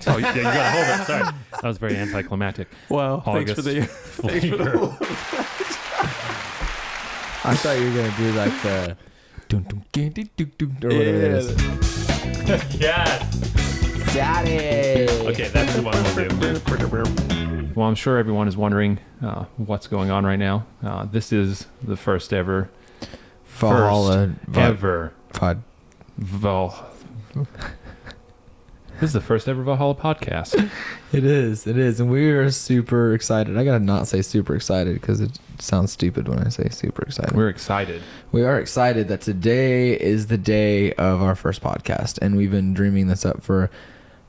Oh, yeah, you got to hold it. Sorry. That was very anticlimactic. Well, August thanks for the I thought you were going to do like the dun dun dun dun dun dun, or whatever it is. Yes. Daddy. Okay, that's the one we'll do. Well, I'm sure everyone is wondering what's going on right now. This is the first ever Valhalla. This is the first ever Valhalla podcast. It is, and we are super excited. I gotta not say super excited because it sounds stupid when I say super excited. We're excited. We are excited that today is the day of our first podcast, and we've been dreaming this up for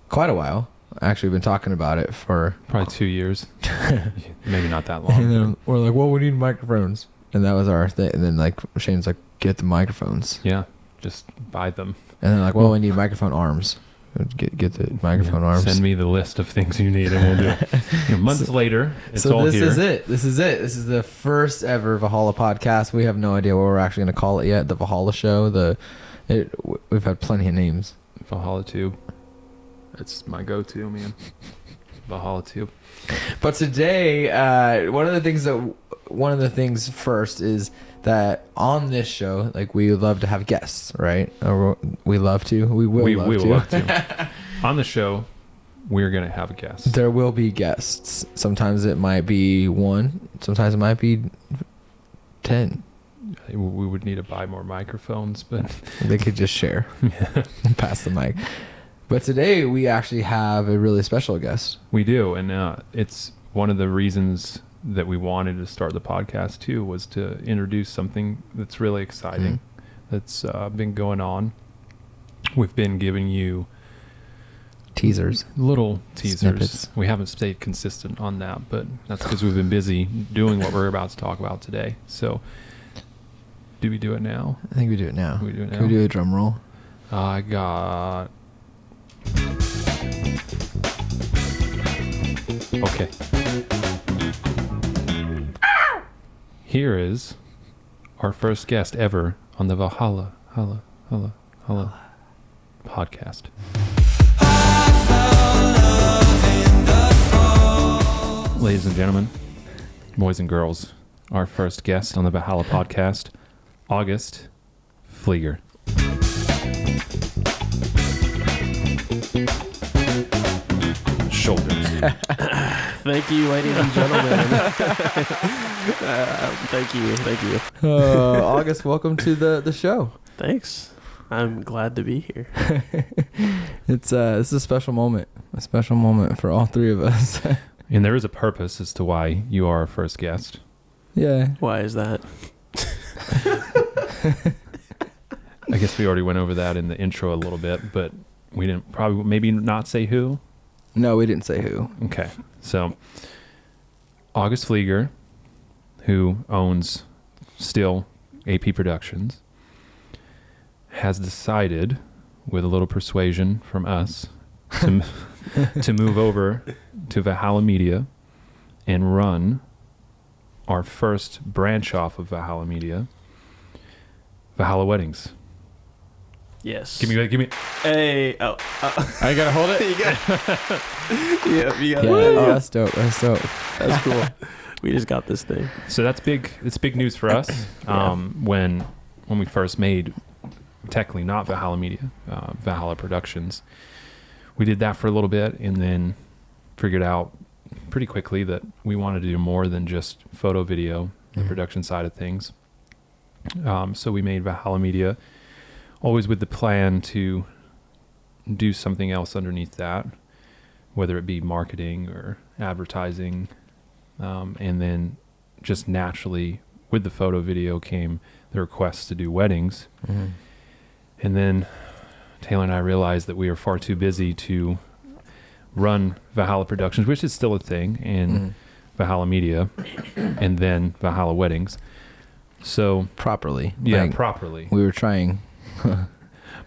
quite a while. Actually, we've been talking about it for Probably 2 years. Maybe not that and long. then we're like, well, we need microphones, and that was our thing. And then like Shane's like, get the microphones, Yeah, just buy them. and then like, well, we need microphone arms. Get the microphone arms. Send me the list of things you need, and we'll do it. Months later, it's so all this here. is it. This is it. This is the first ever Valhalla podcast. We have no idea what we're actually going to call it yet. The Valhalla Show. We've had plenty of names. Valhalla Tube. It's my go-to, man. Valhalla Tube. But today, one of the things first is that on this show, like, we would love to have guests, right? Or we will love to. On the show, we're going to have a guest. There will be guests. Sometimes it might be 1. Sometimes it might be 10. We would need to buy more microphones, but They could just share. Pass the mic. But today we actually have a really special guest. we do. And it's one of the reasons that we wanted to start the podcast too, was to introduce something that's really exciting that's been going on. We've been giving you Teasers. little teasers. Snippets. We haven't stayed consistent on that, but that's because we've been busy doing what we're about to talk about today. So do we do it now? I think we do it now. Can we do it now? Can we do a drum roll? I got... Okay. Here is our first guest ever on the Valhalla podcast. Ladies and gentlemen, boys and girls, our first guest on the Valhalla podcast, August Flieger. Shoulders. Thank you, ladies and gentlemen. Thank you. August, welcome to the show. Thanks. I'm glad to be here. It's a special moment for all three of us. And there is a purpose as to why you are our first guest. Yeah. Why is that? I guess we already went over that in the intro a little bit, but we didn't maybe not say who. No, we didn't say who. Okay. So August Flieger, who owns still AP Productions, has decided, with a little persuasion from us, to move over to Valhalla Media and run our first branch off of Valhalla Media, Valhalla Weddings. Yes. Give me. Hey. Oh. I gotta hold it. You got. Yep. You got. Yeah, that's dope. That's cool. We just got this thing. So that's big. It's big news for us. Yeah. When we first made, technically not Valhalla Media, Valhalla Productions, we did that for a little bit and then figured out pretty quickly that we wanted to do more than just photo, video, the production side of things. So we made Valhalla Media, always with the plan to do something else underneath that, whether it be marketing or advertising. And then just naturally with the photo video came the requests to do weddings. Mm-hmm. And then Taylor and I realized that we are far too busy to run Valhalla Productions, which is still a thing, and Valhalla Media, and then Valhalla Weddings. So Properly. yeah, Like, properly. we were trying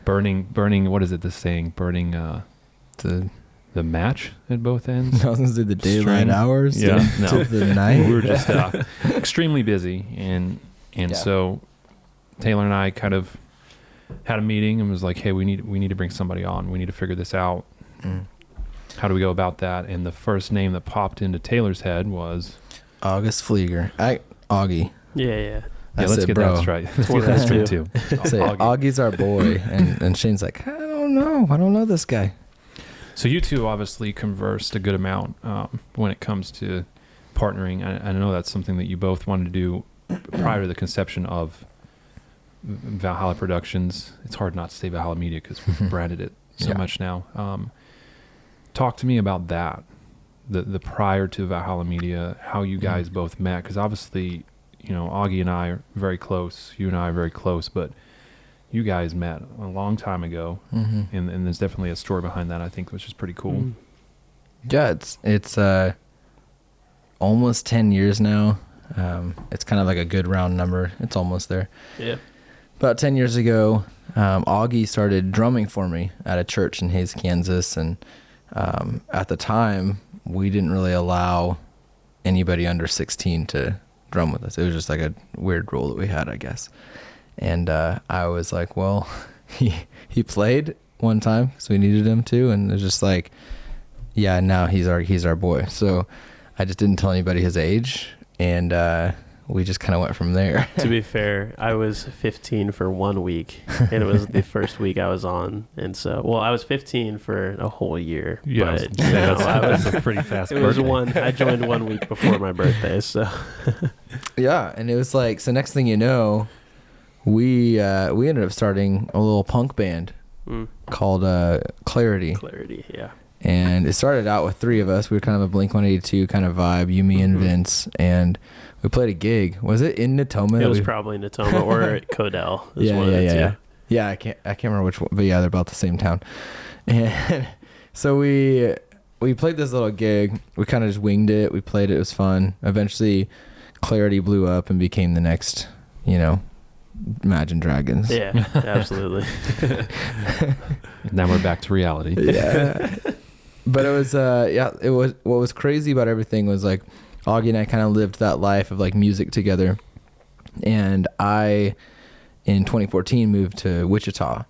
burning. What is it? This saying, burning to. the match at both ends. I was gonna do the daylight String. hours. Yeah, to no. the night. We were just extremely busy, and so Taylor and I kind of had a meeting and was like, "Hey, we need to bring somebody on. We need to figure this out." How do we go about that? And the first name that popped into Taylor's head was August Flieger. Augie. Yeah. yeah. Let's get that straight. Let's get that straight too. Say, Augie's our boy, and Shane's like, I don't know this guy. So you two obviously conversed a good amount when it comes to partnering. I know that's something that you both wanted to do prior to the conception of Valhalla Productions. It's hard not to say Valhalla Media because we've branded it so much now. Talk to me about that, the prior to Valhalla Media, how you guys both met, because obviously, you know, Augie and I are very close. You and I are very close, but you guys met a long time ago, and there's definitely a story behind that, I think, which is pretty cool. Yeah, it's almost 10 years now. It's kind of like a good round number. It's almost there. Yeah. About 10 years ago, Augie started drumming for me at a church in Hays, Kansas, and at the time, we didn't really allow anybody under 16 to drum with us. It was just like a weird rule that we had, I guess. And I was like, well, he played one time because we needed him to, and it was just like, yeah, now he's our boy. So I just didn't tell anybody his age, and we just kind of went from there. To be fair, I was 15 for 1 week, and it was the first week I was on. And so, well, I was 15 for a whole year. Yeah, but, that's a pretty fast. It was I joined 1 week before my birthday, so. Yeah, and it was like, so next thing you know, we ended up starting a little punk band called Clarity. Clarity, yeah. And it started out with three of us. We were kind of a Blink-182 kind of vibe, you, me, and Vince. And we played a gig. Was it in Natoma? It was probably Natoma or Codell. Yeah, I can't remember which one, but yeah, they're about the same town. And so we played this little gig. We kind of just winged it. We played it. It was fun. Eventually, Clarity blew up and became the next, Imagine Dragons. Yeah, absolutely. Now we're back to reality. Yeah. But it was, it was, what was crazy about everything was like, Augie and I kind of lived that life of like music together. And I, in 2014, moved to Wichita.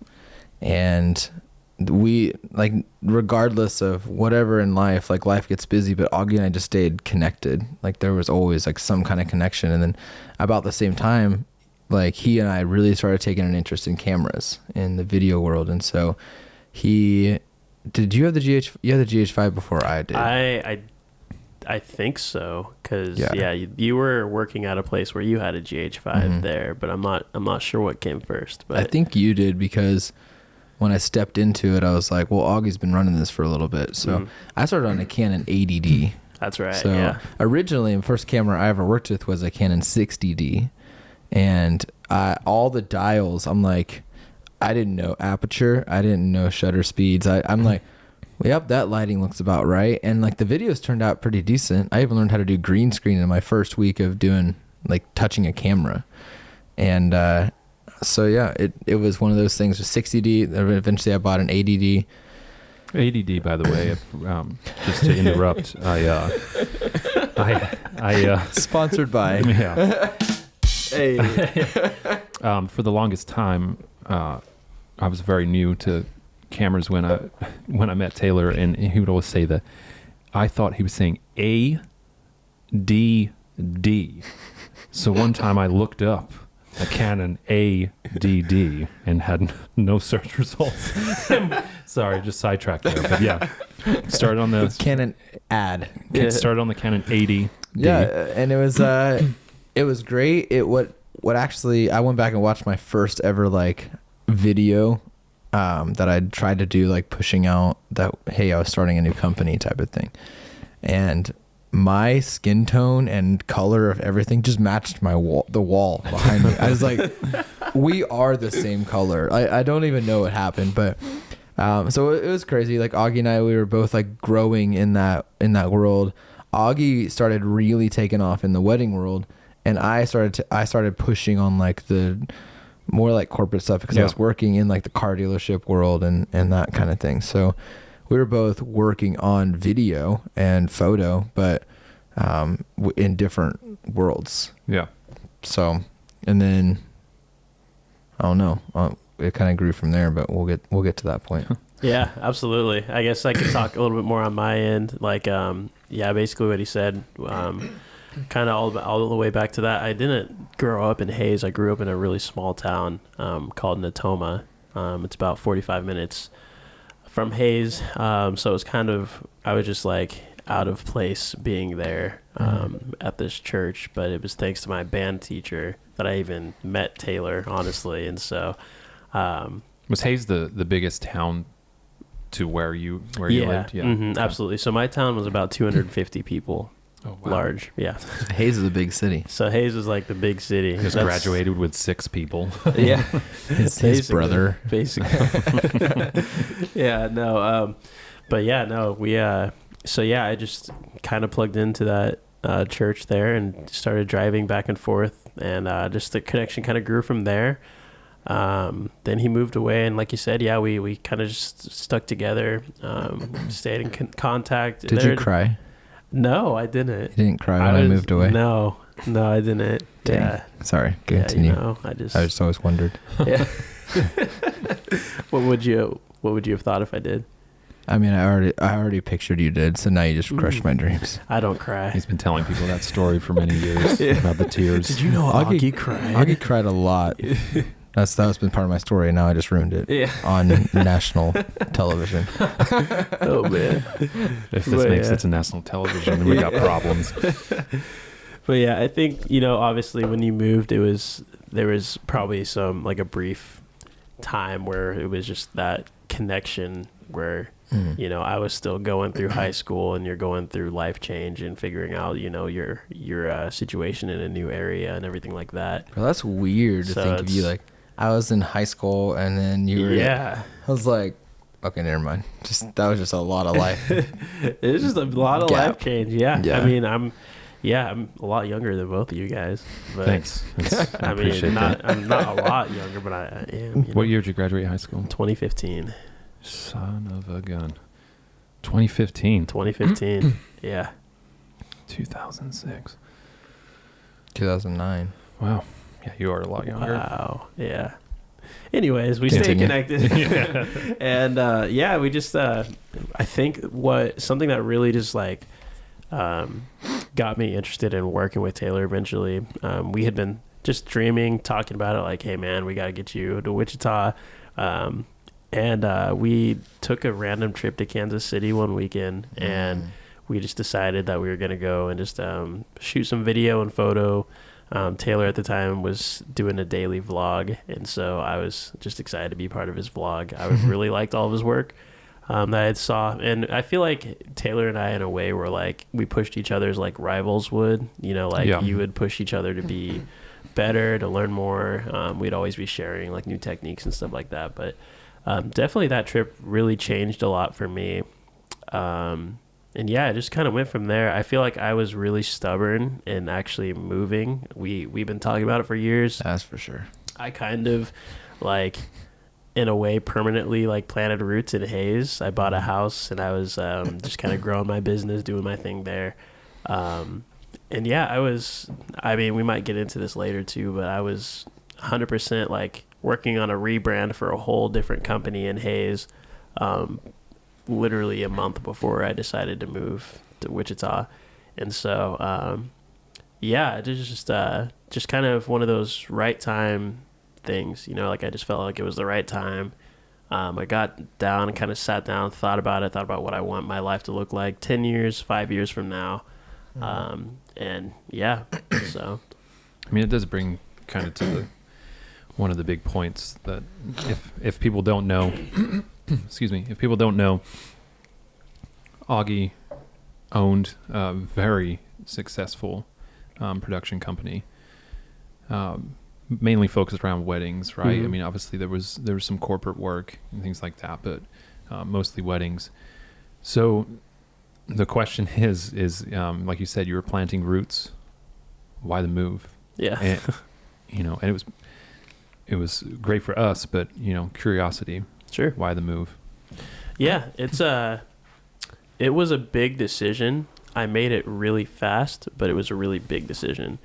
And we, like, regardless of whatever in life, like life gets busy, but Augie and I just stayed connected. Like there was always like some kind of connection. And then about the same time, like he and I really started taking an interest in cameras in the video world. And so did you have the GH5 before I did? I think so, because you were working at a place where you had a GH5 there, but I'm not sure what came first. But I think you did, because when I stepped into it, I was like, well, Augie's been running this for a little bit, so I started on a Canon 80D. That's right. So originally, the first camera I ever worked with was a Canon 60D, and all the dials, I'm like, I didn't know aperture, I didn't know shutter speeds. I'm like, yep, that lighting looks about right. And like the videos turned out pretty decent. I even learned how to do green screen in my first week of doing like touching a camera. And so yeah, it was one of those things with 60D. Eventually I bought an 80D. ADD, by the way, just to interrupt, I sponsored by. Yeah. Hey. For the longest time, I was very new to cameras when I met Taylor, and he would always say that I thought he was saying ADD. So one time I looked up a Canon ADD and had no search results. Sorry, just sidetracked there. But yeah, started on the Canon ad. Started on the Canon 80. Yeah, and it was great. What actually, I went back and watched my first ever like video that I'd tried to do, like pushing out that, hey, I was starting a new company type of thing. And my skin tone and color of everything just matched the wall behind me. I was like, we are the same color. I don't even know what happened, but so it was crazy. Like Augie and I, we were both like growing in that world. Augie started really taking off in the wedding world, and I started pushing on like the more like corporate stuff, because I was working in like the car dealership world and that kind of thing. So we were both working on video and photo, but in different worlds. Yeah. So, and then I don't know. It kind of grew from there, but we'll get to that point. Yeah, absolutely. I guess I could talk a little bit more on my end. Like, basically what he said, kind of all the way back to that. I didn't grow up in Hayes. I grew up in a really small town called Natoma. It's about 45 minutes from Hayes. So it's kind of, I was just like out of place being there at this church, but it was thanks to my band teacher that I even met Taylor, honestly. And so was Hayes the biggest town to where you lived? Yeah, absolutely. So my town was about 250 people. Oh, wow. Large, yeah. Hayes is a big city. So Hayes is like the big city. Just graduated with 6 people. Yeah, his brother, basically. Yeah, no, but yeah, no, we. So yeah, I just kind of plugged into that church there and started driving back and forth, and just the connection kind of grew from there. Then he moved away, and like you said, yeah, we kind of just stuck together, stayed in contact. Did you cry? No, I didn't. You didn't cry when I moved away? No, I didn't. Dang. Yeah. Sorry, continue. Yeah, I just always wondered. Yeah. What would you have thought if I did? I mean, I already pictured you did, so now you just crushed my dreams. I don't cry. He's been telling people that story for many years about the tears. Did you know Augie cried? Augie cried a lot. That's been part of my story, and now I just ruined it on national television. Oh man! If this makes it to national television, then we got problems. But yeah, I think obviously when you moved, there was probably some like a brief time where it was just that connection where I was still going through high school, and you're going through life change and figuring out your situation in a new area and everything like that. Bro, that's weird to think of you like. I was in high school, and then you were. Yeah. I was like, okay, never mind. That was just a lot of life. It was just a lot of life change. Yeah. I mean, I'm a lot younger than both of you guys. But Thanks. I mean, I'm not a lot younger, but I am. What year did you graduate high school? 2015. Son of a gun. 2015. 2015. Yeah. 2006. 2009. Wow. Yeah, you are a lot younger. Wow. Yeah. Anyways, we stay connected. And we just I think something that really just like got me interested in working with Taylor eventually. We had been just dreaming, talking about it like, hey man, we got to get you to Wichita. And we took a random trip to Kansas City one weekend, and we just decided that we were going to go and just shoot some video and photo. Taylor at the time was doing a daily vlog, and so I was just excited to be part of his vlog. I really liked all of his work that I saw, and I feel like Taylor and I, in a way, were like we pushed each other's like rivals would. You would push each other to be better, to learn more. We'd always be sharing like new techniques and stuff like that. But definitely that trip really changed a lot for me. And yeah, I just kind of went from there. I feel like I was really stubborn in actually moving. We've been talking about it for years. That's for sure. I kind of like, in a way, permanently like planted roots in Hayes. I bought a house, and I was just kind of growing my business, doing my thing there. And yeah, we might get into this later too, but I was 100% like working on a rebrand for a whole different company in Hayes. Literally a month before I decided to move to Wichita. And so it was just kind of one of those right time things, like I just felt like it was the right time. I got down and kind of sat down, thought about what I want my life to look like 10 years, 5 years from now. And yeah, so I mean, it does bring kind of to one of the big points that if people don't know if people don't know, Augie owned a very successful production company, mainly focused around weddings, right? I mean, obviously there was some corporate work and things like that, but mostly weddings. So the question is like you said, you were planting roots. Why the move? Yeah. And, and it was great for us, but curiosity. Sure. Why the move? Yeah, it was a big decision. I made it really fast, but it was a really big decision.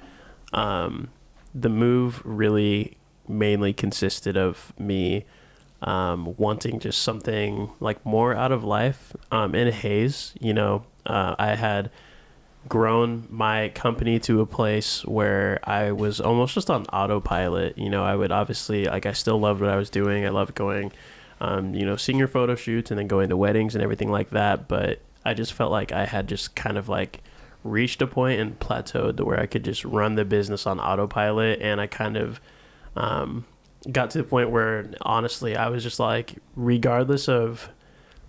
The move really mainly consisted of me wanting just something like more out of life. In Hayes, I had grown my company to a place where I was almost just on autopilot. I would obviously, like, I still loved what I was doing. I loved going, senior photo shoots and then going to weddings and everything like that. But I just felt like I had just kind of like reached a point and plateaued to where I could just run the business on autopilot. And I kind of got to the point where, honestly, I was just like, regardless of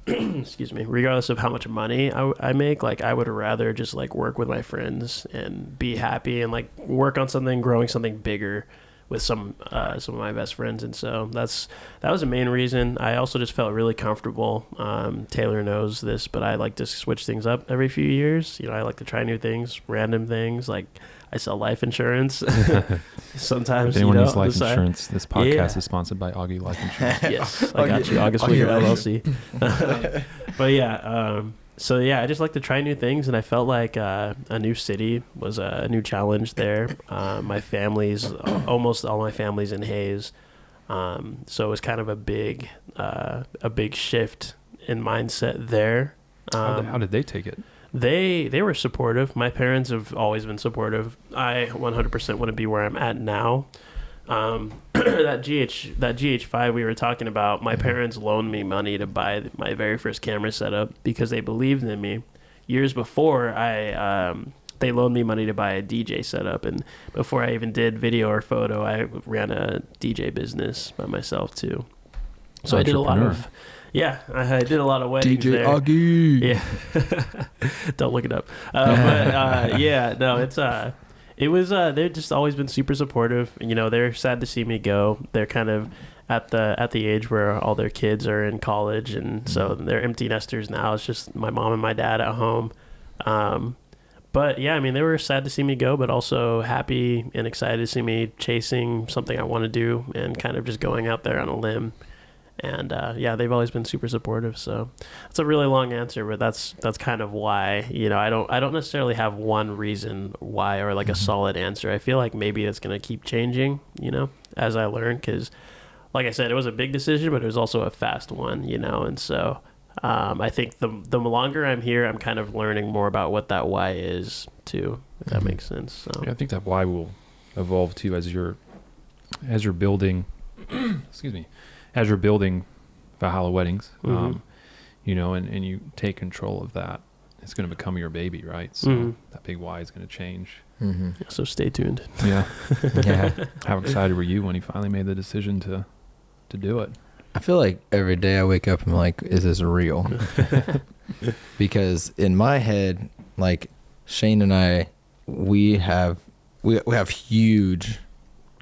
regardless of how much money I make, like, I would rather just like work with my friends and be happy and like work on something, growing something bigger with some of my best friends. And so that was the main reason. I also just felt really comfortable. Taylor knows this, but I like to switch things up every few years. I like to try new things, random things. Like, I sell life insurance. Sometimes, if anyone needs life insurance, this podcast is sponsored by Augie Life Insurance. Yes, I got you. August Wheeler LLC. But yeah, so yeah, I just like to try new things, and I felt like a new city was a new challenge there. Almost all my family's in Hayes, so it was kind of a big shift in mindset there. How did they take it? They were supportive. My parents have always been supportive. I 100% want to be where I'm at now. That GH5 we were talking about, my parents loaned me money to buy my very first camera setup because they believed in me. Years before, they loaned me money to buy a DJ setup, and before I even did video or photo, I ran a DJ business by myself too. So I did a lot of... Yeah, I did a lot of weddings DJ there. Augie. Yeah. Don't look it up. They've just always been super supportive. They're sad to see me go. They're kind of at the age where all their kids are in college, and so they're empty nesters now. It's just my mom and my dad at home. But yeah, I mean, they were sad to see me go, but also happy and excited to see me chasing something I want to do and kind of just going out there on a limb. And they've always been super supportive. So it's a really long answer, but that's kind of why. I don't necessarily have one reason why or like a solid answer. I feel like maybe it's gonna keep changing, as I learn. Because, like I said, it was a big decision, but it was also a fast one, And so I think the longer I'm here, I'm kind of learning more about what that why is too. If that makes sense. So. Yeah, I think that why will evolve too as you're building. Excuse me. As you're building Valhalla Weddings, and you take control of that, it's going to become your baby, right? So that big why is going to change. Mm-hmm. So stay tuned. Yeah. Yeah. How excited were you when you finally made the decision to do it? I feel like every day I wake up and I'm like, is this real? Because in my head, like, Shane and I, we have huge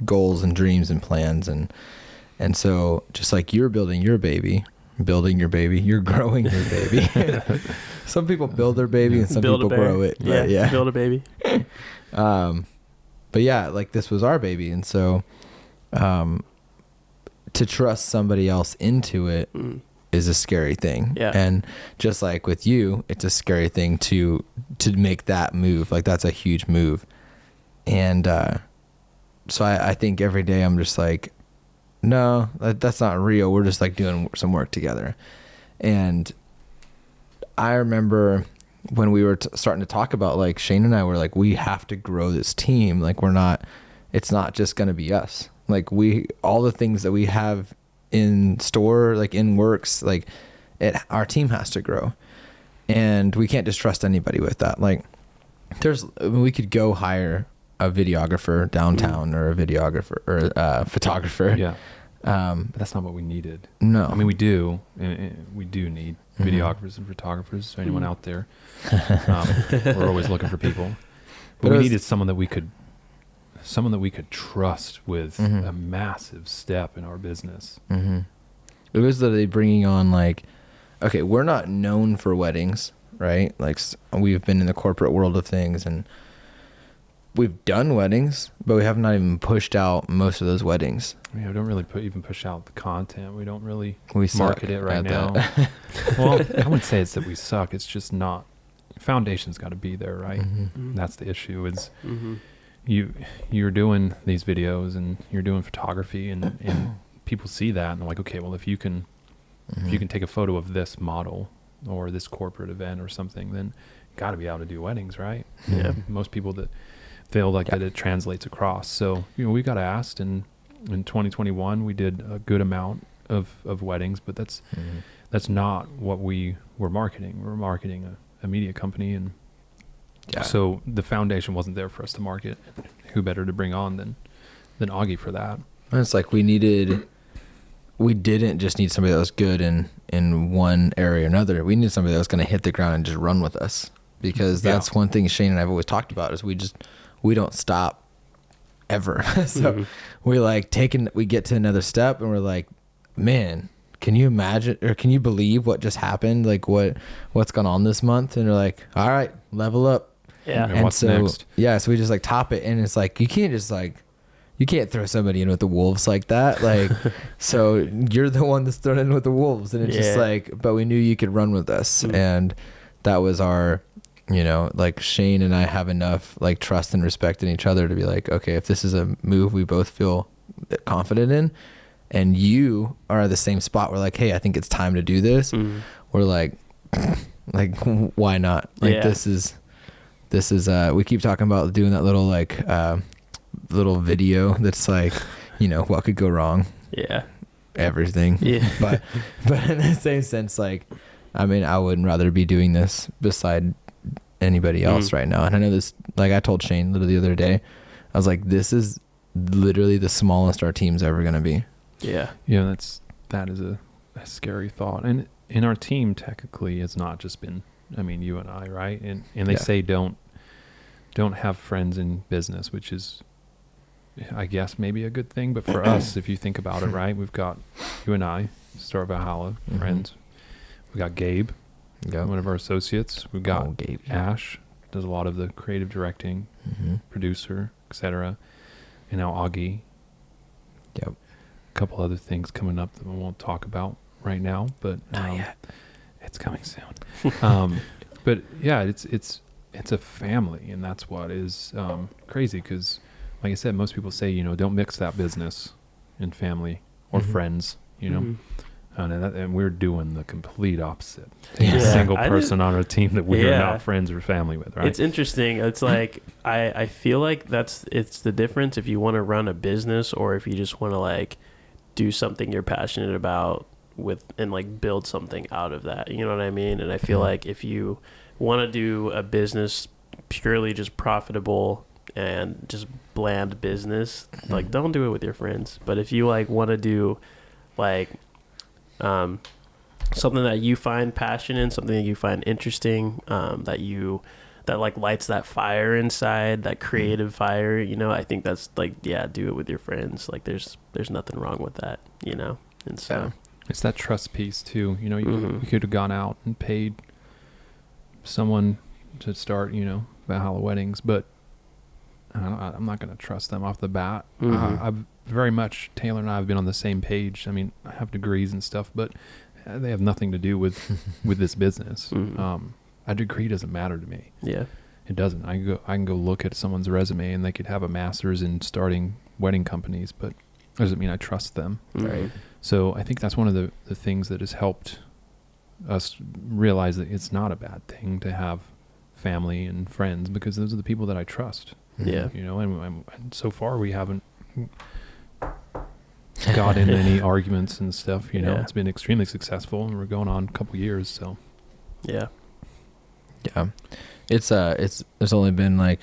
goals and dreams and plans, and so just like you're building your baby, you're growing your baby. Some people build their baby and some people grow it. Yeah, build a baby. But yeah, like, this was our baby. And so to trust somebody else into it is a scary thing. Yeah. And just like with you, it's a scary thing to make that move. Like, that's a huge move. And so I think every day I'm just like, no, that's not real. We're just like doing some work together. And I remember when we were starting to talk about, like, Shane and I were like, we have to grow this team. Like, it's not just going to be us. Like, all the things that we have in store, like in works, like, our team has to grow, and we can't just trust anybody with that. Like, we could go hire a videographer downtown or a videographer or a photographer. Yeah. But that's not what we needed. No. I mean, we do need videographers and photographers. So anyone out there, we're always looking for people. But we needed someone that we could trust with a massive step in our business. Mm-hmm. It was literally bringing on, like, okay, we're not known for weddings, right? Like, we've been in the corporate world of things, and we've done weddings, but we have not even pushed out most of those weddings. Yeah, we don't really push out the content. We don't really market it right now. Well, I wouldn't say it's that we suck. It's just not. Foundation's got to be there, right? Mm-hmm. That's the issue. Is you're doing these videos and you're doing photography, and people see that and they're like, okay, well, if you can take a photo of this model or this corporate event or something, then you got to be able to do weddings, right? Yeah. Most people that feel like that it translates across. So, we got asked, and in 2021 we did a good amount of weddings, but that's not what we were marketing. We were marketing a media company, and so the foundation wasn't there for us to market. Who better to bring on than Augie for that? And it's like we didn't just need somebody that was good in one area or another. We needed somebody that was going to hit the ground and just run with us, because that's one thing Shane and I have always talked about is we don't stop ever. So we get to another step and we're like, man, can you imagine, or can you believe what just happened? Like what's gone on this month? And we're like, all right, level up. Yeah. And what's next? Yeah. So we just like top it. And it's like, you can't throw somebody in with the wolves like that. Like, so you're the one that's thrown in with the wolves. And it's just like, but we knew you could run with us. And that was our, like Shane and I have enough like trust and respect in each other to be like, okay, if this is a move we both feel confident in, and you are at the same spot, we're like, hey, I think it's time to do this. We're like why not? Like this is we keep talking about doing that little like little video that's like, what could go wrong? Yeah. Everything. Yeah. But in the same sense, like, I mean, I wouldn't rather be doing this beside anybody else right now. And I know this, like I told Shane literally the other day, I was like, this is literally the smallest our team's ever going to be. Yeah. Yeah. That is a scary thought. And in our team, technically, it's not just been, you and I, right? And they say don't have friends in business, which is, I guess, maybe a good thing. But for us, if you think about it, right, we've got you and I, Start Valhalla, friends. We got Gabe, one of our associates. We've got Gabe. Ash, does a lot of the creative directing, producer, etc. And now Augie. Yep. A couple other things coming up that we won't talk about right now, but not yet. It's coming soon. But yeah, it's a family, and that's what is crazy, because like I said, most people say, don't mix that business and family or friends, and we're doing the complete opposite. A single person on our team that we are not friends or family with, right? It's interesting. It's like I feel like it's the difference if you want to run a business or if you just want to like do something you're passionate about and like build something out of that. You know what I mean? And I feel like if you want to do a business purely just profitable and just bland business, like don't do it with your friends. But if you like want to do like something that you find passion in, something that you find interesting, that like lights that fire inside, that creative fire, I think that's like, do it with your friends. Like there's nothing wrong with that, and so it's that trust piece too. You could have gone out and paid someone to start, Valhalla Weddings, but I'm not going to trust them off the bat. I've very much, Taylor and I have been on the same page. I have degrees and stuff, but they have nothing to do with this business. A degree doesn't matter to me. Yeah, it doesn't. I can go look at someone's resume and they could have a master's in starting wedding companies, but that doesn't mean I trust them. Right. So I think that's one of the things that has helped us realize that it's not a bad thing to have family and friends, because those are the people that I trust. Yeah. And so far we haven't got in any arguments and stuff. It's been extremely successful, and we're going on a couple years. So yeah. It's there's only been like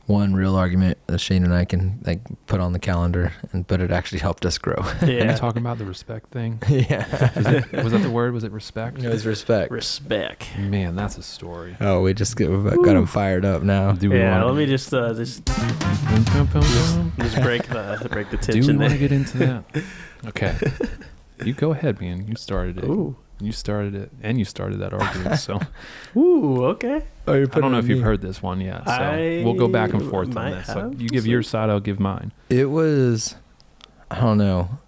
one real argument that Shane and I can like put on the calendar, but it actually helped us grow. Yeah. Are you talking about the respect thing? Yeah. Was that the word? Was it respect? It was respect. Respect. Man, that's a story. Oh, we just got him fired up now. Let me just break the tension. Do we want to get into that? Okay. You go ahead, man. You started it. Ooh. You started it, and you started that argument. So, ooh, okay. I don't know if you've heard this one yet. So we'll go back and forth on this. So you give your side, I'll give mine. It was, I don't know.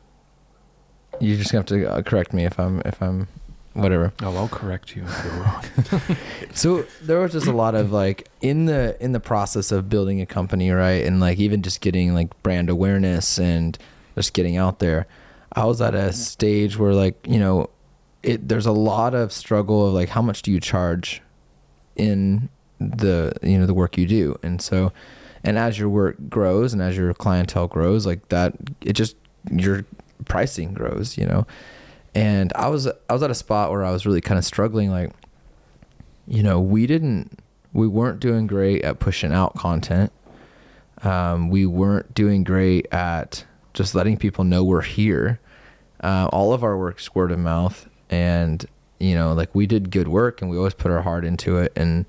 You just have to correct me if I'm, whatever. Oh, I'll correct you if you're wrong. So there was just a lot of like in the process of building a company, right, and like even just getting like brand awareness and just getting out there. I was at a stage where like, there's a lot of struggle of like, how much do you charge in the work you do? And so, and as your work grows and as your clientele grows like that, your pricing grows, and I was at a spot where I was really kind of struggling. Like, we weren't doing great at pushing out content. We weren't doing great at just letting people know we're here. All of our work's word of mouth, and like we did good work and we always put our heart into it, and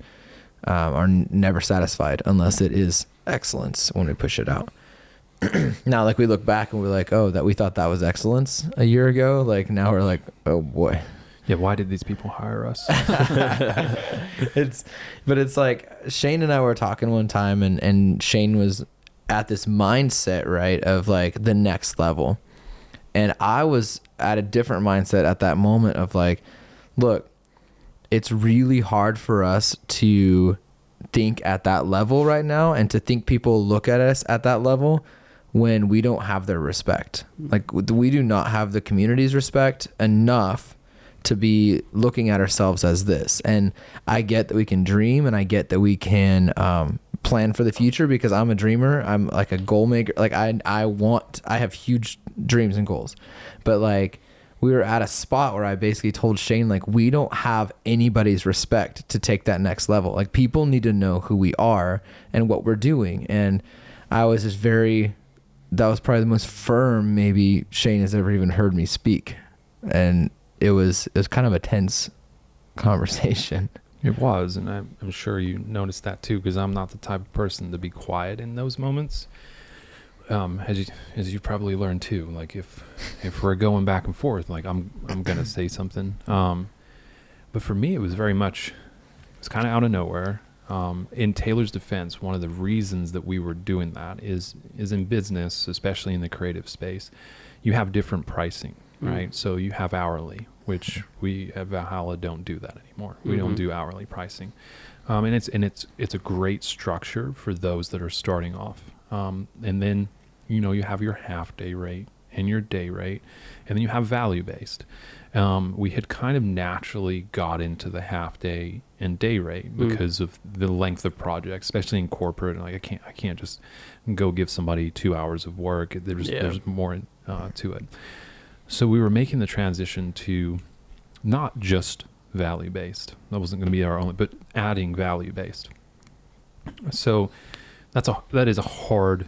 are never satisfied unless it is excellence when we push it out. Now, like we look back and we're like, oh, that we thought that was excellence a year ago. Like now we're like, oh boy. Yeah, why did these people hire us? It's like Shane and I were talking one time, and Shane was at this mindset, right, of like the next level. And I was at a different mindset at that moment of like, look, it's really hard for us to think at that level right now, and to think people look at us at that level when we don't have their respect. Like we do not have the community's respect enough to be looking at ourselves as this. And I get that we can dream, and I get that we can plan for the future, because I'm a dreamer. I'm like a goal maker. Like I have huge dreams and goals, but like we were at a spot where I basically told Shane, like, we don't have anybody's respect to take that next level. Like people need to know who we are and what we're doing. And I was just that was probably the most firm maybe Shane has ever even heard me speak. And it was kind of a tense conversation. It was, and I'm sure you noticed that too, because I'm not the type of person to be quiet in those moments. As you probably learned too, like if we're going back and forth, like I'm gonna say something. But for me, it was very much, it's kind of out of nowhere. In Taylor's defense, one of the reasons that we were doing that is in business, especially in the creative space, you have different pricing, right? So you have hourly, which we at Valhalla don't do that anymore. We don't do hourly pricing, and it's a great structure for those that are starting off. And then you have your half day rate and your day rate, and then you have value based. We had kind of naturally got into the half day and day rate because of the length of projects, especially in corporate. Like I can't just go give somebody 2 hours of work. There's more to it. So we were making the transition to not just value based. That wasn't going to be our only, but adding value based. So that is a hard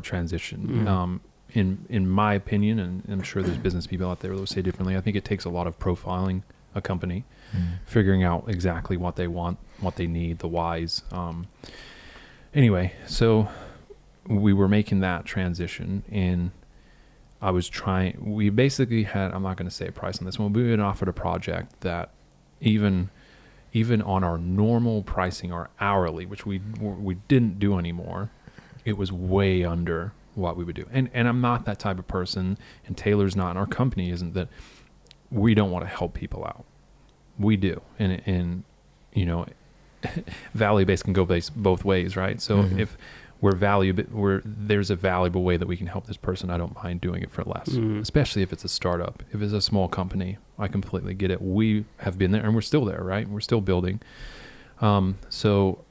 transition. In my opinion, and I'm sure there's business people out there that will say differently. I think it takes a lot of profiling a company, figuring out exactly what they want, what they need, the whys. Anyway, so we were making that transition, and we basically had, I'm not going to say a price on this one, but we had offered a project that even on our normal pricing, our hourly, which we didn't do anymore, it was way under what we would do. And I'm not that type of person, and Taylor's not, and our company isn't, that we don't want to help people out. We do. And value-based can go both ways, right? So if there's a valuable way that we can help this person, I don't mind doing it for less, especially if it's a startup. If it's a small company, I completely get it. We have been there, and we're still there, right? We're still building. So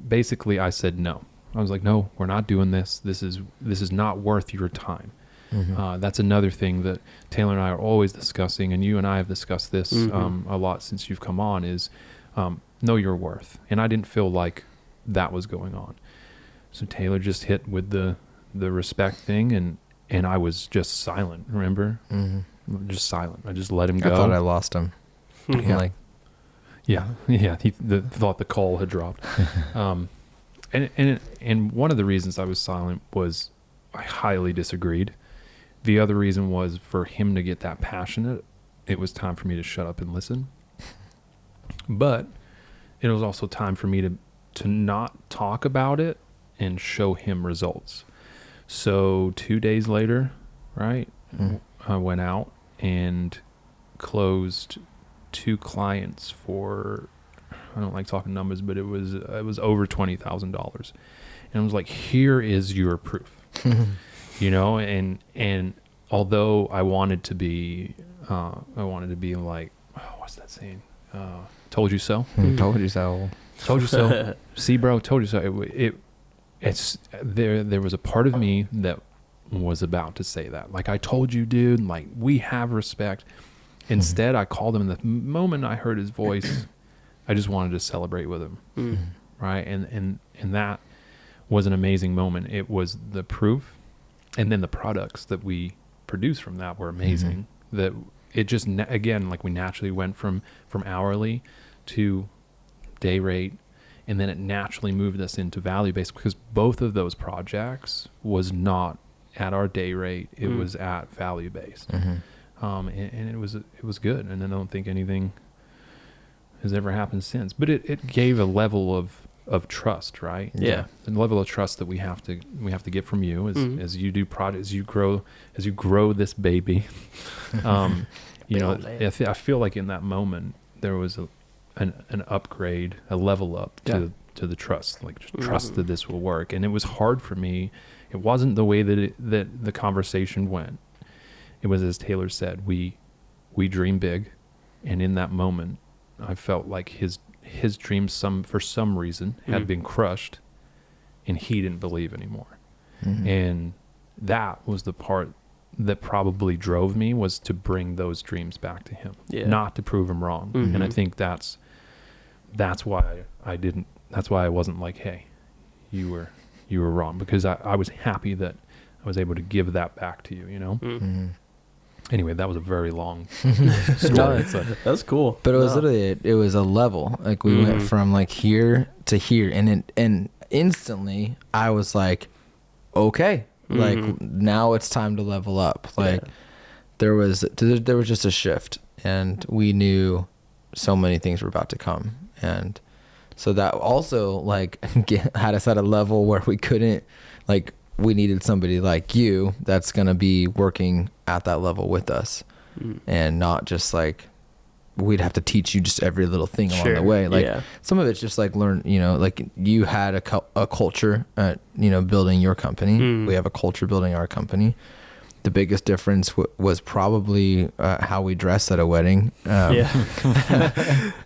basically I said no. I was like, no, we're not doing this. This is not worth your time. That's another thing that Taylor and I are always discussing, and you and I have discussed this a lot since you've come on, is know your worth. And I didn't feel like that was going on. So Taylor just hit with the respect thing, and I was just silent, remember? Just silent. I just let him go. I thought I lost him. Yeah. He thought the call had dropped. And one of the reasons I was silent was I highly disagreed. The other reason was for him to get that passionate, it was time for me to shut up and listen. But it was also time for me to not talk about it and show him results. So 2 days later, right, I went out and closed 2 clients for, I don't like talking numbers, but it was over $20,000. And I was like, here is your proof. And although I wanted to be like, oh, what's that saying? Told you so. Told you so. Told you so. See, bro, told you so. It's there was a part of me that was about to say that. Like, I told you, dude, like, we have respect. Instead, I called him, and the moment I heard his voice, I just wanted to celebrate with him. Right? And that was an amazing moment. It was the proof, and then the products that we produced from that were amazing. That it just, again, like, we naturally went from hourly to day rate, and then it naturally moved us into value-based, because both of those projects was not at our day rate. It was at value-based. And it was good. And I don't think anything has ever happened since, but it gave a level of trust, right? Yeah. The level of trust that we have to get from you as you do projects, as you grow this baby. You know, I feel like in that moment there was an upgrade, a level up to the trust, like just trust that this will work. And it was hard for me. It wasn't the way that the conversation went. It was, as Taylor said, we dream big, and in that moment, I felt like his dreams, for some reason, had been crushed, and he didn't believe anymore. And that was the part that probably drove me, was to bring those dreams back to him, not to prove him wrong. And I think that's why I wasn't like, hey, you were wrong, because I was happy that I was able to give that back to you, you know? Anyway, that was a very long story. That's cool. But it was literally, it was a level. Like, we went from like here to here, and instantly I was like, okay, like, now it's time to level up. Like, there was just a shift, and we knew so many things were about to come. And so that also, like, had us at a level where we couldn't, like, we needed somebody like you that's going to be working at that level with us, and not just like, we'd have to teach you just every little thing along the way. Like, some of it's just like learn, you know, like, you had a culture at, you know, building your company. We have a culture building our company. The biggest difference was probably how we dress at a wedding.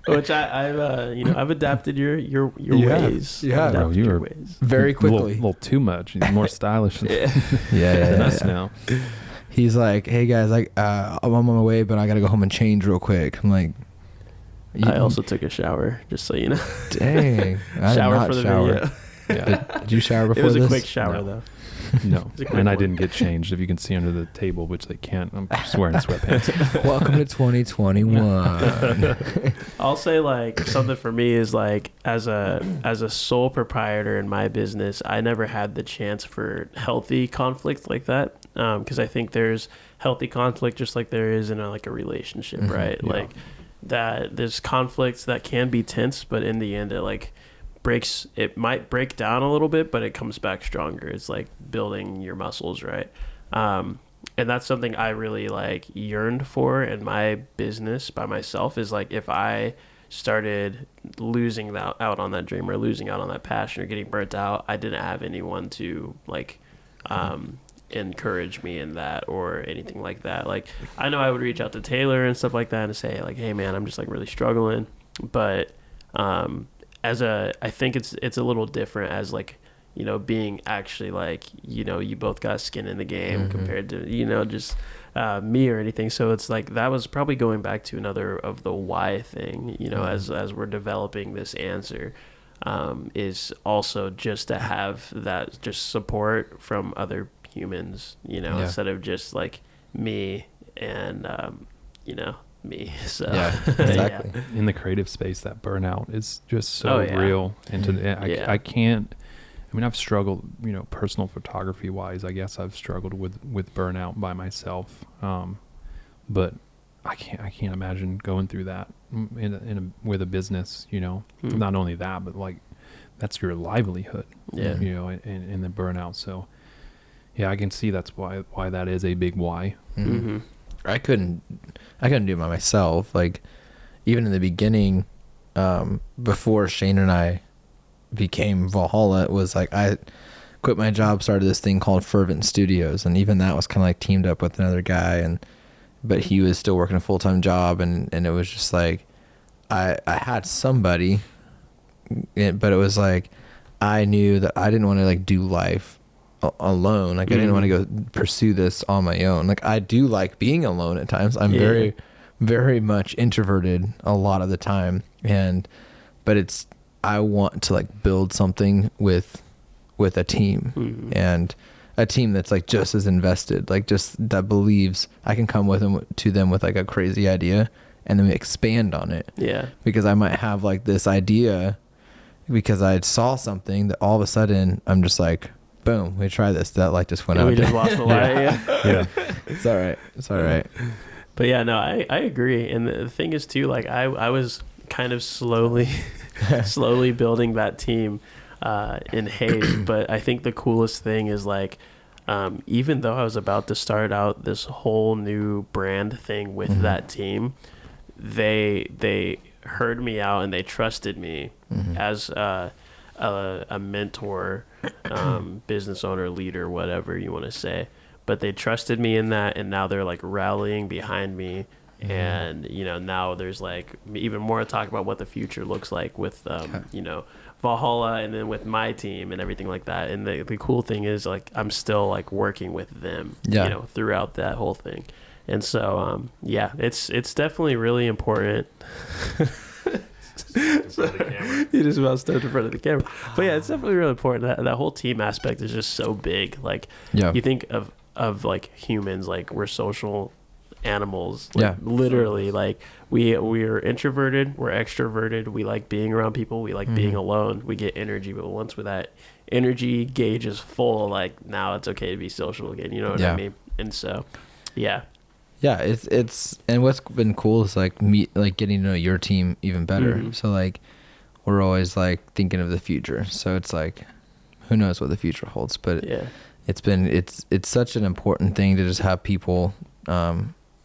Which I've you know, I've adapted your ways. Yeah, bro, you were very quickly. A little too much. He's more stylish than us now. He's like, hey guys, I'm on my way, but I gotta go home and change real quick. I'm like, I also took a shower, just so you know. Dang, I shower for the video. Yeah. Did you shower before this? It was a quick shower though. No, and I didn't get changed. If you can see under the table, which they can't, I'm just wearing sweatpants. Welcome to 2021. I'll say, like, something for me is, like, as a sole proprietor in my business, I never had the chance for healthy conflict like that, because I think there's healthy conflict just like there is in a relationship, right? Yeah. Like, that there's conflicts that can be tense, but in the end, it might break down a little bit, but it comes back stronger. It's like building your muscles, right? And that's something I really yearned for in my business by myself, is like, if I started losing out on that dream, or losing out on that passion, or getting burnt out, I didn't have anyone to encourage me in that or anything like that. Like, I know I would reach out to Taylor and stuff like that and say, like, hey man, I'm just really struggling. But I think it's a little different as being actually you both got skin in the game compared to just me or anything. So it's that was probably going back to another of the why thing, as we're developing this answer, is also just to have that just support from other humans, instead of just me and me. So yeah, exactly. Yeah. In the creative space, that burnout is just so real. And I can't, I've struggled, personal photography wise, I guess I've struggled with burnout by myself. But I can't imagine going through that with a business, not only that, but that's your livelihood, and the burnout. So yeah, I can see that's why that is a big why. Mm-hmm. I couldn't do it by myself. Even in the beginning, before Shane and I became Valhalla, it was quit my job, started this thing called Fervent Studios, and even that was kind of like teamed up with another guy, but he was still working a full-time job, and it was just like I had somebody, but it was like I knew that I didn't want to like do life alone. Like I didn't want to go pursue this on my own. Like I do like being alone at times. I'm very, very much introverted a lot of the time, but I want to like build something with a team, and a team that's like just as invested, like just that believes I can come to them with like a crazy idea and then we expand on it. Yeah. Because I might have like this idea because I saw something that all of a sudden I'm just like, boom, we try this. That light just went out. We just lost the light. Yeah. It's all right. It's all right. But yeah, no, I agree. And the thing is too, like I was kind of slowly building that team in Hayes. But I think the coolest thing is like, even though I was about to start out this whole new brand thing with that team, they heard me out and they trusted me as a mentor, business owner, leader, whatever you want to say. But they trusted me in that, and now they're like rallying behind me. And now there's like even more talk about what the future looks like with Valhalla, and then with my team and everything like that. And the cool thing is like I'm still like working with them throughout that whole thing. And so it's definitely really important. You just about stepped in front of the camera. But yeah, it's definitely really important. That whole team aspect is just so big. Like you think of like humans, like we're social animals, like literally, like we're introverted, we're extroverted, we like being around people, we like being alone, we get energy, but once that energy gauge is full, like now it's okay to be social again, you know what I mean? And so it's and what's been cool is like getting to know your team even better. So like we're always like thinking of the future, so it's like who knows what the future holds, but it's such an important thing to just have people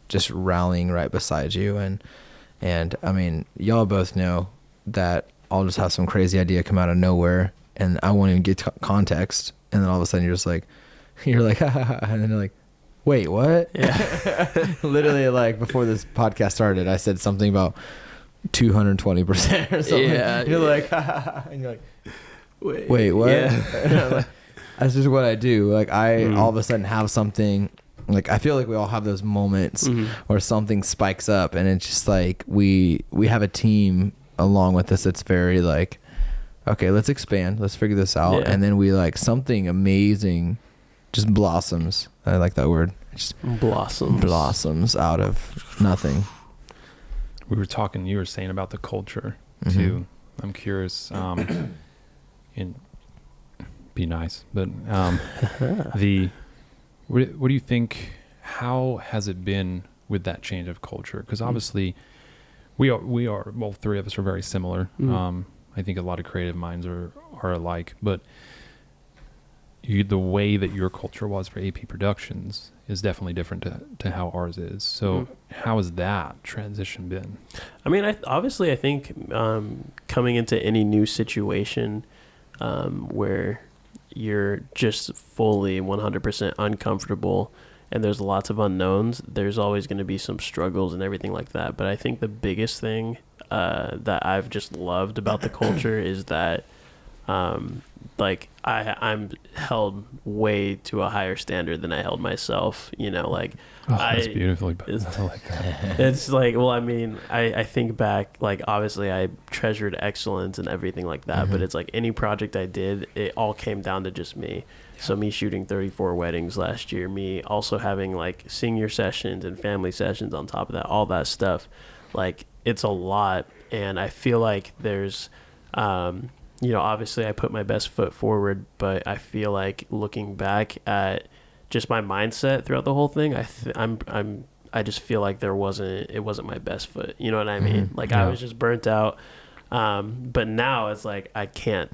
just rallying right beside you. And I mean, y'all both know that I'll just have some crazy idea come out of nowhere and I won't even get context. And then all of a sudden you're like, ha, ha, ha, and then you're like, wait, what? Yeah. Literally like before this podcast started, I said something about 220% or something. Yeah. You're like, ha, ha, ha, and you're like, wait, what? Yeah. Like, that's just what I do. Like I all of a sudden have something. Like I feel like we all have those moments where something spikes up, and it's just like we have a team along with us that's very like, okay, let's expand, let's figure this out, and then we like something amazing just blossoms. I like that word. Just blossoms out of nothing. You were saying about the culture too. I'm curious. Be nice, but what do you think? How has it been with that change of culture? Because obviously, we are well, three of us are very similar. I think a lot of creative minds are alike, but the way that your culture was for AP Productions is definitely different to how ours is. So how has that transition been? I mean, I think coming into any new situation where you're just fully 100% uncomfortable and there's lots of unknowns, there's always going to be some struggles and everything like that. But I think the biggest thing that I've just loved about the culture is that like I'm held way to a higher standard than I held myself, like that's beautifully put. I like that. It's like, well, I mean, I think back, like obviously I treasured excellence and everything like that, but it's like any project I did, it all came down to just me. So me shooting 34 weddings last year, me also having like senior sessions and family sessions on top of that, all that stuff, like it's a lot. And I feel like there's obviously I put my best foot forward, but I feel like looking back at just my mindset throughout the whole thing, I just feel like it wasn't my best foot. You know what I mean? Like I was just burnt out. But now it's like I can't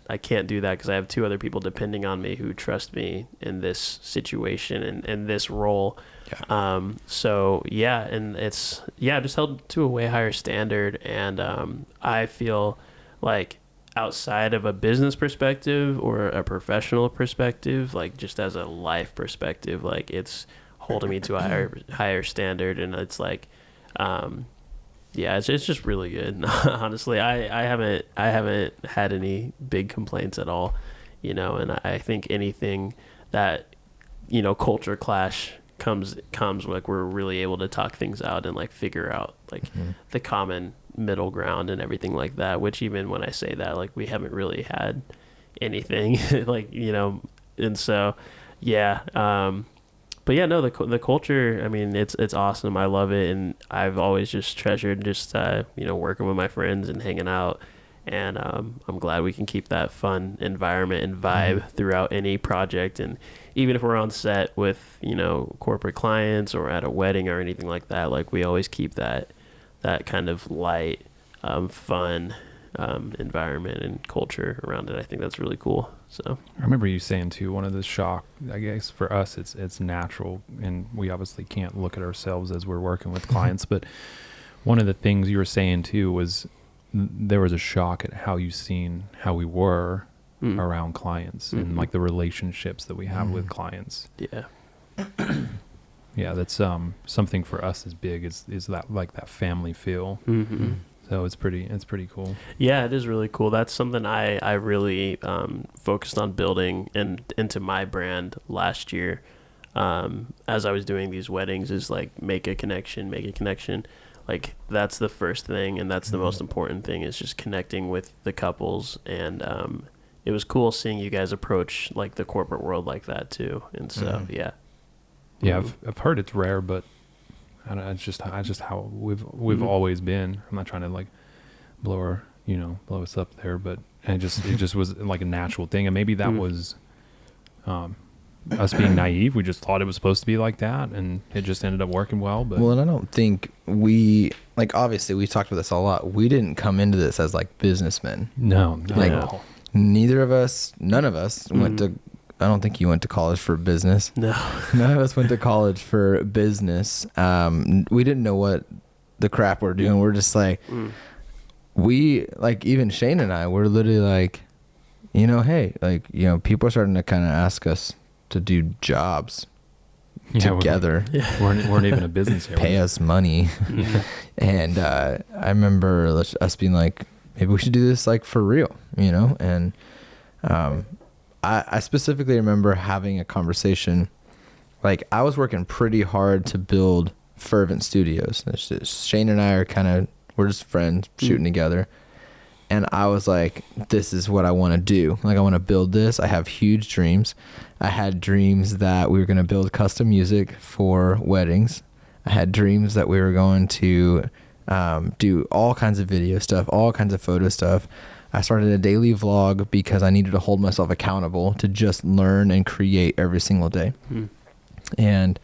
do that because I have two other people depending on me who trust me in this situation and this role. And it's just held to a way higher standard, and I feel like outside of a business perspective or a professional perspective, like just as a life perspective, like it's holding me to a higher standard. And it's like, yeah, it's just really good. Honestly, I haven't had any big complaints at all, you know, and I think anything that, you know, culture clash comes like we're really able to talk things out and like figure out like the common middle ground and everything like that, which even when I say that, like we haven't really had anything like, you know. And so yeah, but yeah, no, the culture, I mean, it's awesome. I love it, and I've always just treasured just you know, working with my friends and hanging out. And I'm glad we can keep that fun environment and vibe throughout any project. And even if we're on set with, you know, corporate clients or at a wedding or anything like that, like we always keep that kind of light, fun environment and culture around it. I think that's really cool. So I remember you saying too, one of the shock, I guess for us, it's natural, and we obviously can't look at ourselves as we're working with clients, but one of the things you were saying too was there was a shock at how we were around clients and like the relationships that we have with clients. Yeah. Yeah, that's something for us is big is that like that family feel. So it's pretty cool. Yeah, it is really cool. That's something I really focused on building into my brand last year, as I was doing these weddings, is like make a connection. Like that's the first thing, and that's the most important thing, is just connecting with the couples. And it was cool seeing you guys approach like the corporate world like that too. And so yeah. I've heard it's rare, but I don't know, it's just how we've always been. I'm not trying to like blow us up there, but it just was like a natural thing. And maybe that was us being naive. We just thought it was supposed to be like that, and it just ended up working well. But and I don't think we, like, obviously we talked about this a lot. We didn't come into this as like businessmen. No. None of us went to, I don't think you went to college for business. No. None of us went to college for business. We didn't know what the crap we're doing. We're just like, we, like, even Shane and I, we're literally like, you know, hey, like, you know, people are starting to kind of ask us to do jobs together. We weren't even a business here. Pay us money. And I remember us being like, maybe we should do this like for real, you know? And I specifically remember having a conversation. Like, I was working pretty hard to build Fervent Studios. Shane and I we're just friends shooting together. And I was like, this is what I want to do. Like, I want to build this. I have huge dreams. I had dreams that we were going to build custom music for weddings. I had dreams that we were going to do all kinds of video stuff, all kinds of photo stuff. I started a daily vlog because I needed to hold myself accountable to just learn and create every single day. And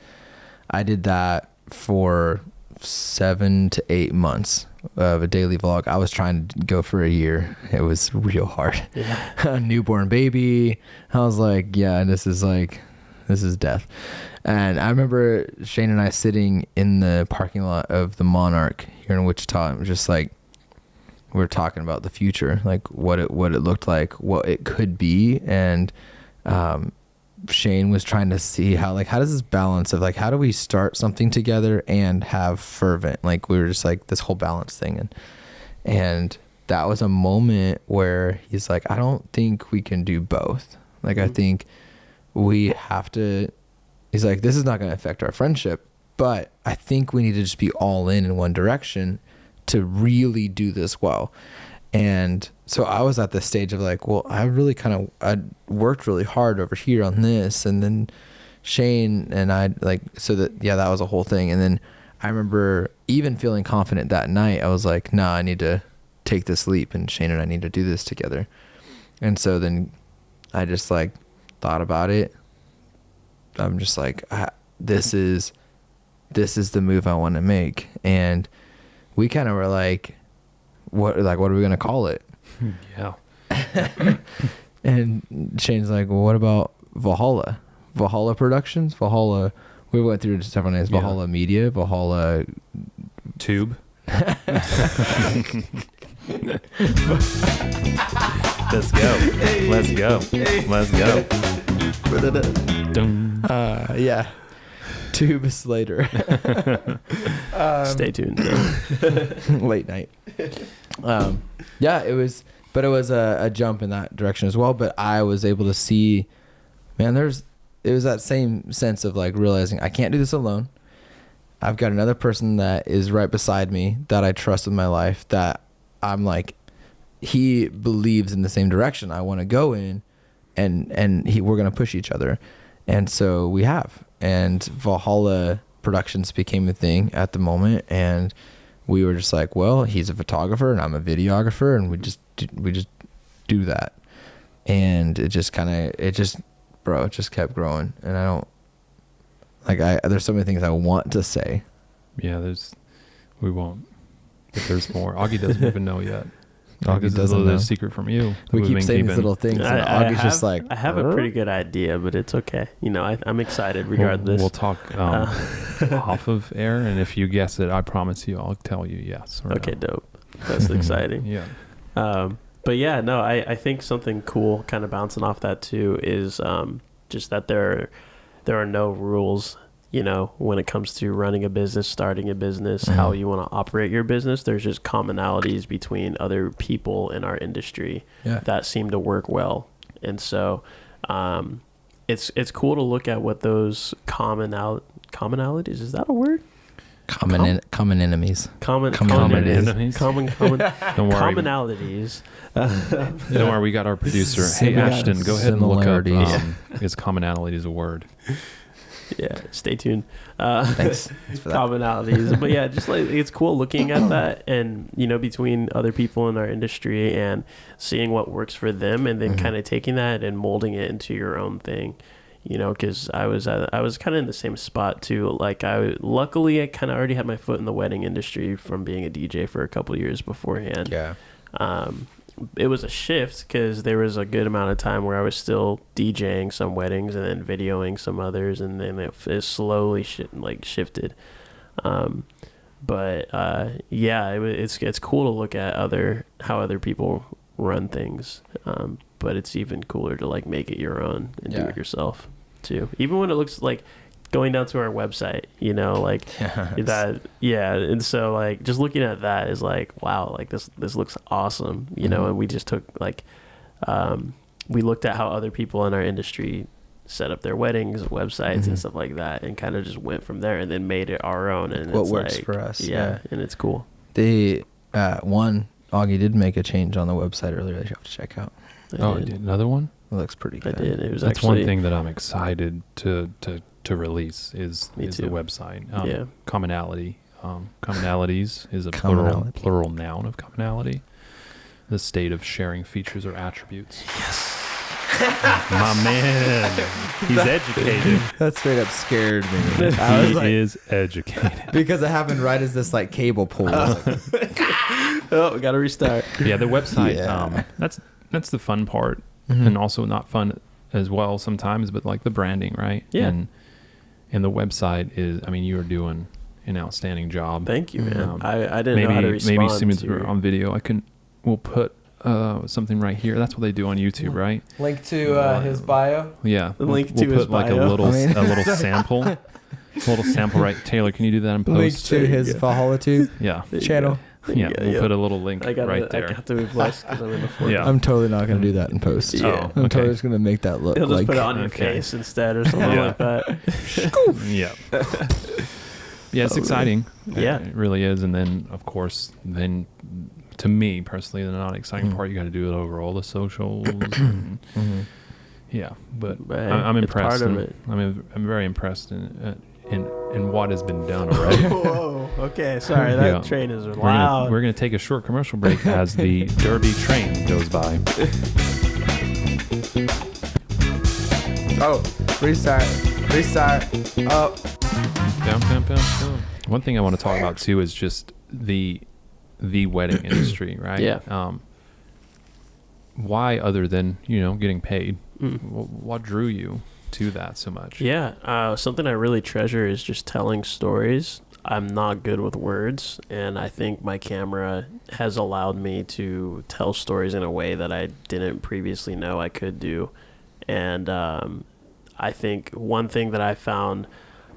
I did that for 7 to 8 months of a daily vlog. I was trying to go for a year. It was real hard. A newborn baby. I was like, yeah, this is death. And I remember Shane and I sitting in the parking lot of the Monarch here in Wichita, and just like, we were talking about the future, like what it looked like, what it could be. And Shane was trying to see how does this balance of like, how do we start something together and have Fervent? Like, we were just like this whole balance thing. And that was a moment where he's like, I don't think we can do both. Like, I think we have to, he's like, this is not going to affect our friendship, but I think we need to just be all in one direction to really do this well. And so I was at this stage of like, well, I worked really hard over here on this. And then Shane and I, like, so that was a whole thing. And then I remember even feeling confident that night. I was like, nah, I need to take this leap, and Shane and I need to do this together. And so then I just like thought about it. I'm just like, this is the move I want to make. And we kind of were like, what are we going to call it? Yeah. And Shane's like, well, what about Valhalla? Valhalla Productions? Valhalla. We went through several names. Valhalla Media, Valhalla Tube. Let's go. Let's go. Let's go. Dun. Yeah. Tubes later. Stay tuned. Late night. Yeah, it was a jump in that direction as well. But I was able to see, man, it was that same sense of like realizing I can't do this alone. I've got another person that is right beside me that I trust with my life, that I'm like, he believes in the same direction I want to go in, and we're going to push each other. And so we have, and Valhalla Productions became a thing at the moment. And we were just like, well, he's a photographer and I'm a videographer, and we just do that. And it just kept growing. And I don't, there's so many things I want to say. Yeah, we won't. But there's more. Augie doesn't even know yet. Augie doesn't know. A secret from you. We keep saying these little things, and Augie's just like, I have a pretty good idea, but it's okay. You know, I'm excited regardless. We'll talk off of air, and if you guess it, I promise you, I'll tell you yes or okay, no. dope. That's exciting. Yeah. But yeah, no, I think something cool kind of bouncing off that too is just that there are no rules, you know, when it comes to running a business, starting a business, how you want to operate your business. There's just commonalities between other people in our industry that seem to work well. And so it's cool to look at what those commonalities, is that a word? Common enemies. Common enemies. Don't worry. Commonalities. Don't worry, we got our producer. Hey, Ashton, go ahead and look up is commonalities a word? Yeah, stay tuned. Thanks for that. Commonalities. But yeah, just like it's cool looking at that, and you know, between other people in our industry and seeing what works for them, and then kind of taking that and molding it into your own thing. You know, because I was kind of in the same spot too. Like luckily I kind of already had my foot in the wedding industry from being a DJ for a couple of years beforehand. Yeah. It was a shift because there was a good amount of time where I was still DJing some weddings and then videoing some others, and then it slowly shifted. It's cool to look at how other people run things. But it's even cooler to like make it your own and do it yourself too. Even when it looks like going down to our website, you know, like that. Yeah. And so like just looking at that is like, wow, like this looks awesome, you know. And we just took like, we looked at how other people in our industry set up their weddings, websites and stuff like that, and kind of just went from there and then made it our own. And what works for us. Yeah. And it's cool. Augie did make a change on the website earlier that you have to check out. I did another one. It looks pretty good. I did. It was That's actually one thing that I'm excited to release is the website. Commonality. Commonalities is a plural noun of commonality. The state of sharing features or attributes. Yes. My man, he's educated. That straight up scared me. He is educated because it happened right as this like cable pulled. We gotta restart. Yeah, the website. Yeah. That's the fun part, and also not fun as well sometimes. But like the branding, right? Yeah. And the website is. I mean, you are doing an outstanding job. Thank you, man. I didn't know how to respond. Maybe since we're on video, we'll put something right here. That's what they do on YouTube, right? Link to his bio. Yeah, link to his bio. Like a little sample. A little sample, right? Taylor, can you do that in post? Link to his Valhalla Tube channel. Yeah, we'll put a little link right there. I got to move less because I'm in the front. Yeah. I'm totally not going to do that in post. Yeah. I'm totally just going to make that look. He'll just put it on your face instead or something like that. Yeah. Yeah, it's exciting. Yeah. It really is. And then, of course, to me personally, the not exciting part, you got to do it over all the socials. And, yeah, but I'm impressed. Part of it. I'm very impressed in what has been done already. Whoa, okay, sorry, that train is loud. We're going to take a short commercial break as the Derby train goes by. Oh, restart. Oh. Down. One thing I want to talk about too is just the wedding industry, right? Yeah. Why, other than getting paid, what drew you to that so much? Yeah, something I really treasure is just telling stories. I'm not good with words, and I think my camera has allowed me to tell stories in a way that I didn't previously know I could do. And I think one thing that I found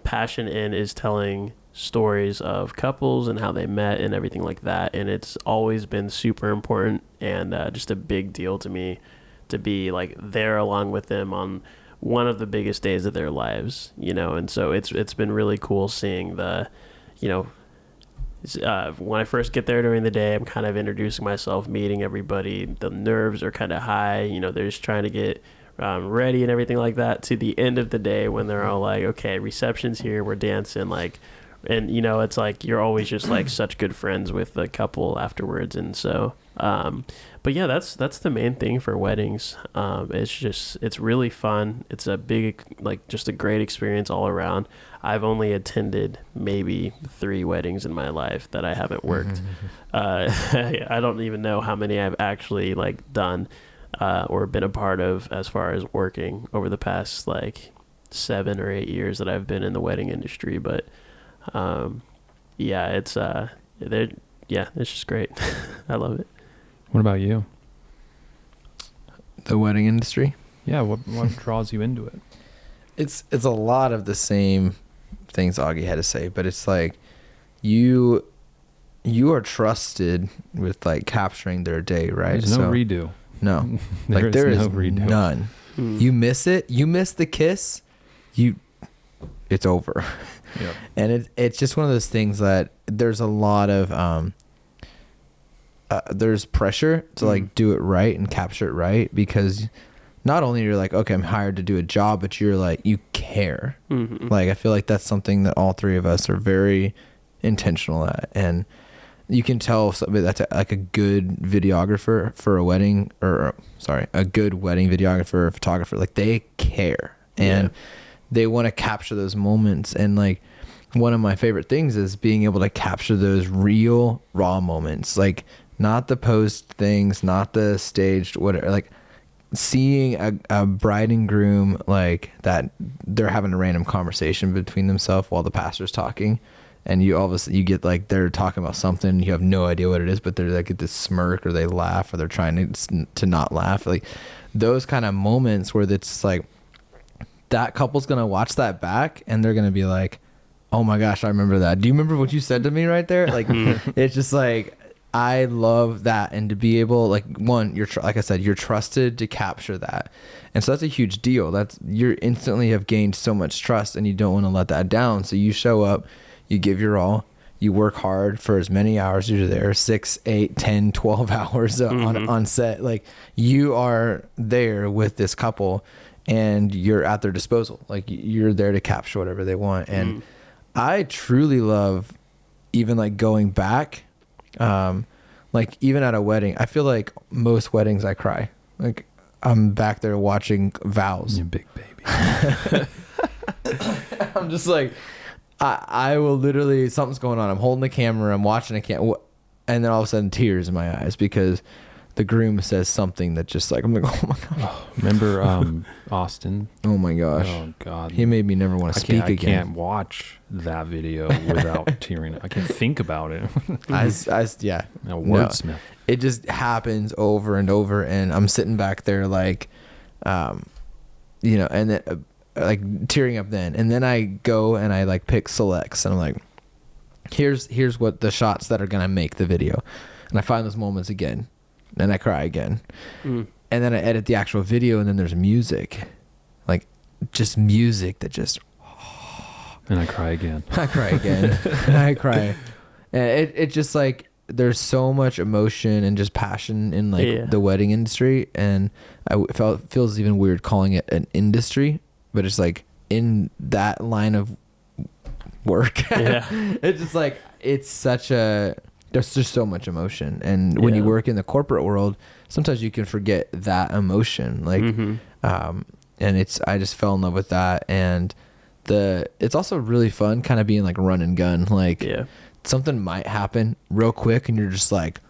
passion in is telling stories of couples and how they met and everything like that. And it's always been super important and just a big deal to me to be like there along with them on one of the biggest days of their lives, you know. And so it's been really cool seeing the, you know, when I first get there during the day, I'm kind of introducing myself, meeting everybody. The nerves are kind of high, you know, they're just trying to get ready and everything like that, to the end of the day when they're all like, okay, reception's here, we're dancing, like, and you know, it's like you're always just like such good friends with the couple afterwards. And so but yeah, that's the main thing for weddings. It's really fun. It's a big, like, just a great experience all around. I've only attended maybe 3 weddings in my life that I haven't worked. I don't even know how many I've actually like done or been a part of as far as working over the past like 7 or 8 years that I've been in the wedding industry. But yeah, it's just great. I love it. What about you? The wedding industry? Yeah, what draws you into it? It's a lot of the same things Augie had to say, but it's like you are trusted with like capturing their day, right? There's no redo. No. Like there is redo. None. You miss it, you miss the kiss, it's over. Yep. And it's just one of those things that there's a lot of there's pressure to like do it right and capture it right, because not only you're like, okay, I'm hired to do a job, but you're like, you care. Like, I feel like that's something that all 3 of us are very intentional at. And you can tell somebody that's like a good videographer for a wedding, or sorry, a good wedding videographer or photographer, like they care and they want to capture those moments. And like, one of my favorite things is being able to capture those real raw moments, like not the post things, not the staged, whatever, like seeing a bride and groom, like that they're having a random conversation between themselves while the pastor's talking, and you obviously you get like they're talking about something, you have no idea what it is, but they're like get this smirk, or they laugh, or they're trying to not laugh, like those kind of moments where it's like that couple's gonna watch that back and they're gonna be like, oh my gosh, I remember that. Do you remember what you said to me right there? Like it's just like, I love that. And to be able, like, one, like I said, you're trusted to capture that. And so that's a huge deal. You instantly have gained so much trust, and you don't want to let that down. So you show up, you give your all, you work hard for as many hours as you're there, 6, 8, 10, 12 hours on set. Like, you are there with this couple and you're at their disposal. Like, you're there to capture whatever they want. And I truly love even like going back, like even at a wedding, I feel like most weddings I cry. Like I'm back there watching vows. You big baby. I'm just like, I will literally, something's going on. I'm holding the camera, I'm watching a and then all of a sudden tears in my eyes because the groom says something that just like, I'm like, oh my gosh. Oh, remember Austin? Oh my gosh. Oh God. He made me never want to speak again. I can't watch that video without tearing. I can't think about it. Yeah. No, wordsmith. No, it just happens over and over, and I'm sitting back there like, you know, and then like tearing up then. And then I go and I like pick selects, and I'm like, here's what the shots that are going to make the video. And I find those moments again. And I cry again. And then I edit the actual video, and then there's music. Like, just music that just... And I cry again. I cry again. I cry. And it just, like, there's so much emotion and just passion in, like, the wedding industry. And it feels even weird calling it an industry. But it's, like, in that line of work. Yeah. It's just, like, it's such a... There's just so much emotion, and when you work in the corporate world, sometimes you can forget that emotion. Like, and I just fell in love with that, and it's also really fun, kind of being like run and gun. Like, something might happen real quick, and you're just like,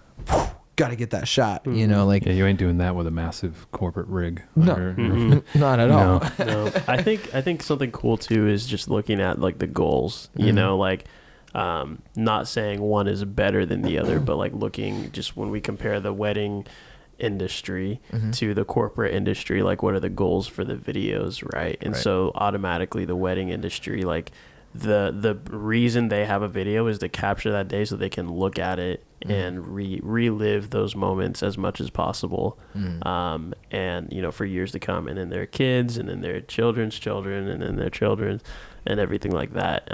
got to get that shot. You know, like you ain't doing that with a massive corporate rig. No, not at all. No. I think something cool too is just looking at like the goals. You know, like. not saying one is better than the other, but like looking just when we compare the wedding industry to the corporate industry, like what are the goals for the videos, right? And so automatically the wedding industry, like the reason they have a video is to capture that day so they can look at it and relive those moments as much as possible, and you know, for years to come, and then their kids, and then their children's children, and then their children's, and everything like that.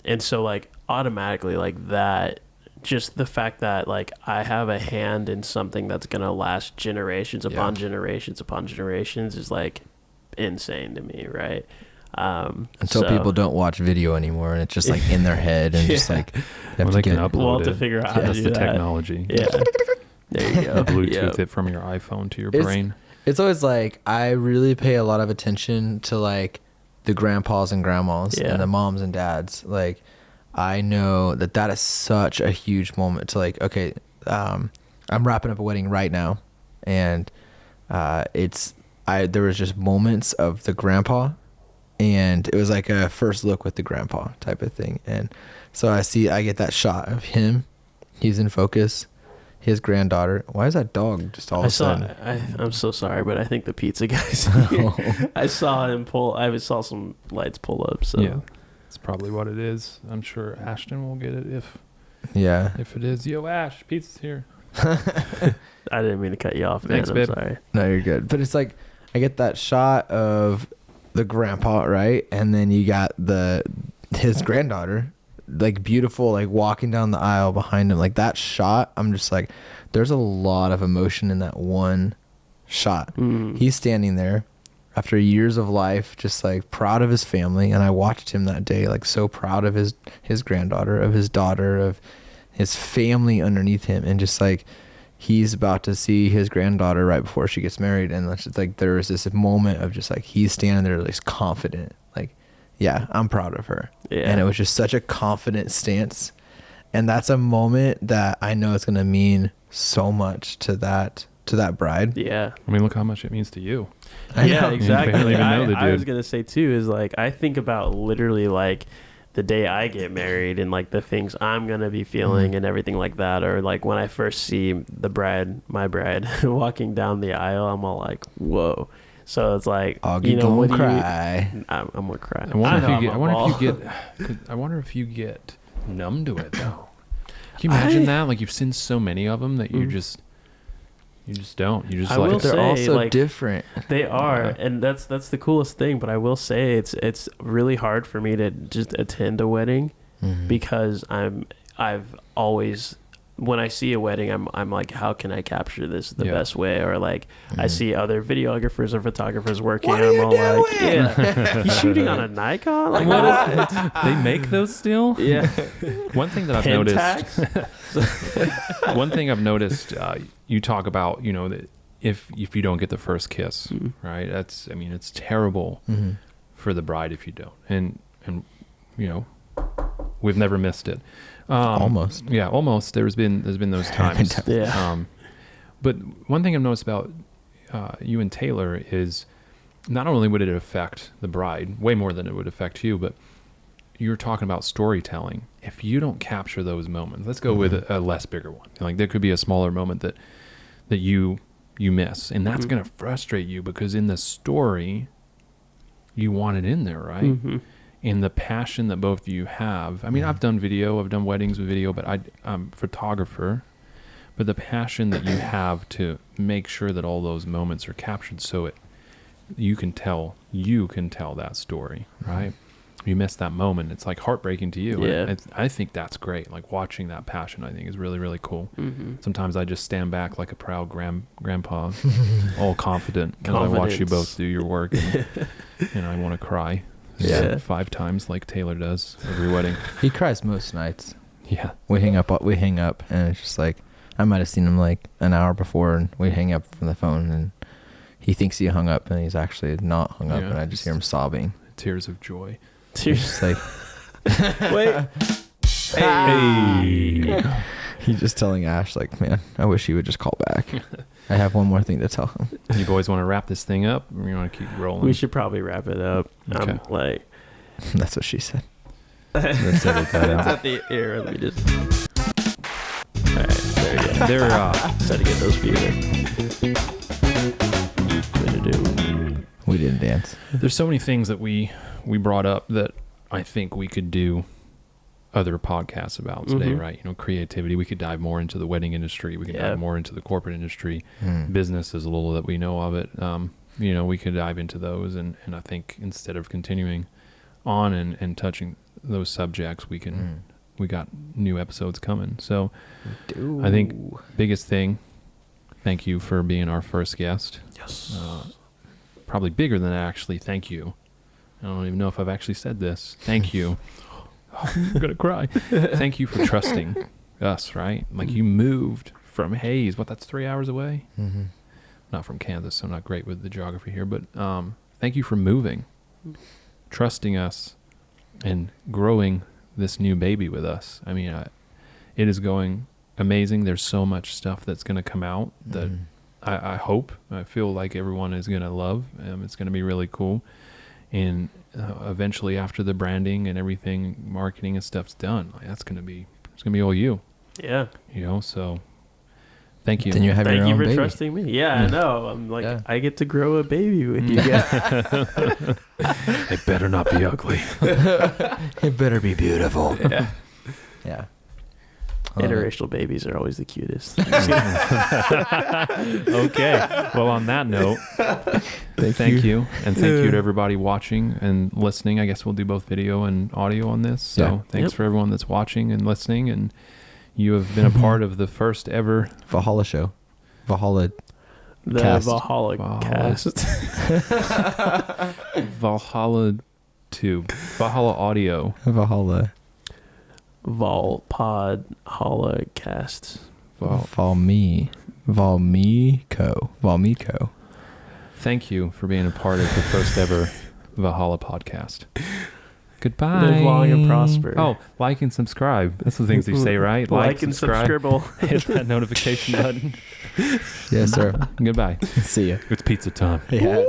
And so like automatically, like that, just the fact that like I have a hand in something that's gonna last generations upon generations upon generations is like insane to me, right? Until people don't watch video anymore, and it's just like in their head, and just like they have to get upload we'll have it. to figure out how to That's do the that. technology. Yeah, there you go. Bluetooth it from your iPhone to your brain. It's always like I really pay a lot of attention to like the grandpas and grandmas and the moms and dads. Like I know that is such a huge moment to like, okay, I'm wrapping up a wedding right now, and there was just moments of the grandpa, and it was like a first look with the grandpa type of thing. And so I get that shot of him, he's in focus, his granddaughter. Why is that dog just all of a sudden? I'm so sorry, but I think the pizza guy's here. I saw him I saw some lights pull up. So yeah, that's probably what it is. I'm sure Ashton will get it if it is. Yo, Ash, pizza's here. I didn't mean to cut you off, man. Thanks, I'm babe. sorry. No, you're good. But it's like I get that shot of the grandpa, right? And then you got his granddaughter, like beautiful, like walking down the aisle behind him. Like that shot, I'm just like, there's a lot of emotion in that one shot. He's standing there after years of life, just like proud of his family. And I watched him that day, like so proud of his granddaughter, of his daughter, of his family underneath him, and just like he's about to see his granddaughter right before she gets married. And it's just like there was this moment of just like he's standing there like confident, like, yeah, I'm proud of her. Yeah. And it was just such a confident stance, and that's a moment that I know it's gonna mean so much to that bride. Yeah, I mean, look how much it means to you. Yeah, exactly. You barely even know the I dude. was gonna say too is like I think about literally like the day I get married and like the things I'm gonna be feeling and everything like that, or like when I first see my bride walking down the aisle, I'm all like, whoa. So it's like, you know, what cry. I'm gonna cry. I wonder if you get numb to it though. Can you imagine that? Like you've seen so many of them that you just don't. You just I like will they're say, all so like, different. They are, and that's the coolest thing. But I will say it's really hard for me to just attend a wedding because I've always, when I see a wedding, I'm like, how can I capture this the best way? Or like I see other videographers or photographers working, and I'm all like, yeah, you shooting on a Nikon? Like, what is it? They make those still? Yeah. One thing that I've noticed, you talk about, you know, that if you don't get the first kiss, right? It's terrible for the bride if you don't. And you know, we've never missed it. Almost. Yeah, almost. There's been those times. Yeah. But one thing I've noticed about you and Taylor is not only would it affect the bride way more than it would affect you, but you're talking about storytelling. If you don't capture those moments, let's go with a less bigger one. Like there could be a smaller moment that you miss, and that's going to frustrate you because in the story you want it in there, right? And the passion that both of you have. I mean, I've done weddings with video, but I'm a photographer. But the passion that you have to make sure that all those moments are captured so you can tell that story, right? You miss that moment, it's like heartbreaking to you. Yeah. I think that's great. Like watching that passion, I think is really, really cool. Sometimes I just stand back like a proud grandpa, all confident as I watch you both do your work, and I want to cry. Yeah. 5 times like Taylor does every wedding. He cries most nights. Yeah. We hang up, and it's just like I might have seen him like an hour before, and we hang up from the phone, and he thinks he hung up, and he's actually not hung up, and I just hear him sobbing. Tears of joy. He's just like, wait. Hey. He's just telling Ash like, man, I wish he would just call back. I have one more thing to tell him. You boys want to wrap this thing up, or you want to keep rolling? We should probably wrap it up. Okay. That's what she said. Let's edit that It's out. at the ear. Let me just. All right, there you go. They're Just had to get those for you there. We didn't dance. there's so many things that we brought up that I think we could do other podcasts about today, Mhm. right? You know, creativity. We could dive more into the wedding industry. We could dive more into the corporate industry. Business is a little that we know of it. You know, we could dive into those, and I think instead of continuing on and touching those subjects, we got new episodes coming. So I think biggest thing, thank you for being our first guest. Yes. Probably bigger than that, actually. Thank you. I don't even know if I've actually said this. Thank you. I'm gonna cry. Thank you for trusting us, right? Like, you moved from Hayes. That's 3 hours away? Mm-hmm. Not from Kansas, so I'm not great with the geography here, but thank you for moving, trusting us, and growing this new baby with us. I mean, it is going amazing. There's so much stuff that's going to come out that I feel like everyone is going to love. It's going to be really cool. And eventually, after the branding and everything, marketing and stuff's done, like, it's going to be all you. Yeah. You know, so thank you. Then you have your Thank own you for baby. trusting me. Yeah, I know. I'm like, I get to grow a baby with you guys. It better not be ugly. It better be beautiful. Yeah. Yeah. Interracial babies are always the cutest. Okay. Well, on that note, thank you. And thank you to everybody watching and listening. I guess we'll do both video and audio on this. So thanks for everyone that's watching and listening. And you have been a part of the first ever Valhalla show. Valhalla. The Cast. Valhalla cast. Valhalla tube. Valhalla audio. Valhalla. Valpod Holla cast. Valmico. Thank you for being a part of the first ever Valhalla podcast. Goodbye. Live long and prosper. Oh, like and subscribe. That's the things you say, right? Like and subscribe. Hit that notification button. Yes, sir. Goodbye. See ya. It's pizza time. Yes.